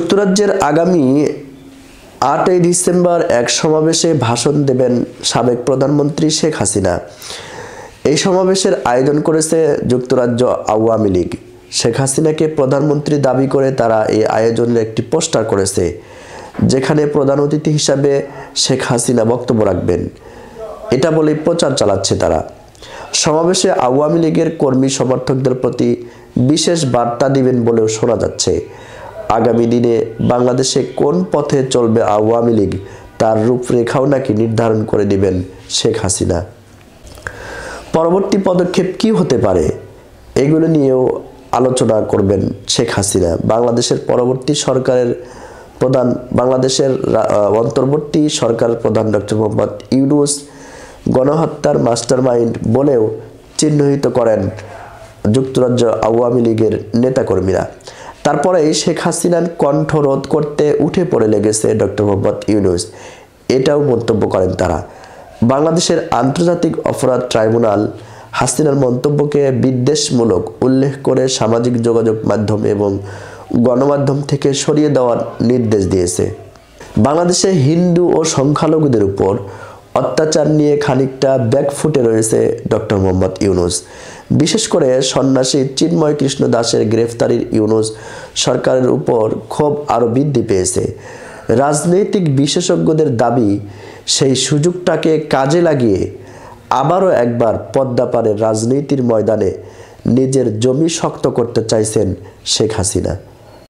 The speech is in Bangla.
যুক্তরাজ্যের আগামী ৮ই ডিসেম্বর এক সমাবেশে ভাষণ দেবেন সাবেক প্রধানমন্ত্রী শেখ হাসিনা। এই সমাবেশের আয়োজন করেছে যুক্তরাজ্য আওয়ামী লীগ। শেখ হাসিনাকে প্রধানমন্ত্রী দাবি করে তারা এই আয়োজনের একটি পোস্টার করেছে, যেখানে প্রধান অতিথি হিসাবে শেখ হাসিনা বক্তব্য রাখবেন, এটা বলে প্রচার চালাচ্ছে তারা। সমাবেশে আওয়ামী লীগের কর্মী সমর্থকদের প্রতি বিশেষ বার্তা দিবেন বলেও শোনা যাচ্ছে। আগামী দিনে বাংলাদেশে কোন পথে চলবে আওয়ামী লীগ তার রূপরেখাও নাকি নির্ধারণ করে দিবেন শেখ হাসিনা। পরবর্তী পদক্ষেপ কি হতে পারে এগুলো নিয়েও আলোচনা করবেন শেখ হাসিনা। বাংলাদেশের অন্তর্বর্তী সরকারের প্রধান ডক্টর মোহাম্মদ ইউনূস গণহত্যার মাস্টারমাইন্ড বলেও চিহ্নিত করেন যুক্তরাজ্য আওয়ামী লীগের নেতাকর্মীরা। তারপরেই শেখ হাসিনার কণ্ঠ রোধ করতে উঠে পড়ে লেগেছে ডক্টর মোহাম্মদ ইউনূস, এটাও মন্তব্য করেন তারা। বাংলাদেশের আন্তর্জাতিক অপরাধ ট্রাইব্যুনাল হাসিনার মন্তব্যকে বিদ্বেষমূলক উল্লেখ করে সামাজিক যোগাযোগ মাধ্যম এবং গণমাধ্যম থেকে সরিয়ে দেওয়ার নির্দেশ দিয়েছে। বাংলাদেশে হিন্দু ও সংখ্যালঘুদের উপর অত্যাচার নিয়ে খানিকটা ব্যাকফুটে রয়েছে ডক্টর মোহাম্মদ ইউনূস। বিশেষ করে সন্ন্যাসী চিন্ময় কৃষ্ণ দাসের গ্রেফতারির ইউনূস সরকারের উপর ক্ষোভ আরও বৃদ্ধি পেয়েছে। রাজনৈতিক বিশেষজ্ঞদের দাবি, সেই সুযোগটাকে কাজে লাগিয়ে আবারও একবার পদ্মাপাড়ের রাজনীতির ময়দানে নিজের জমি শক্ত করতে চাইছেন শেখ হাসিনা।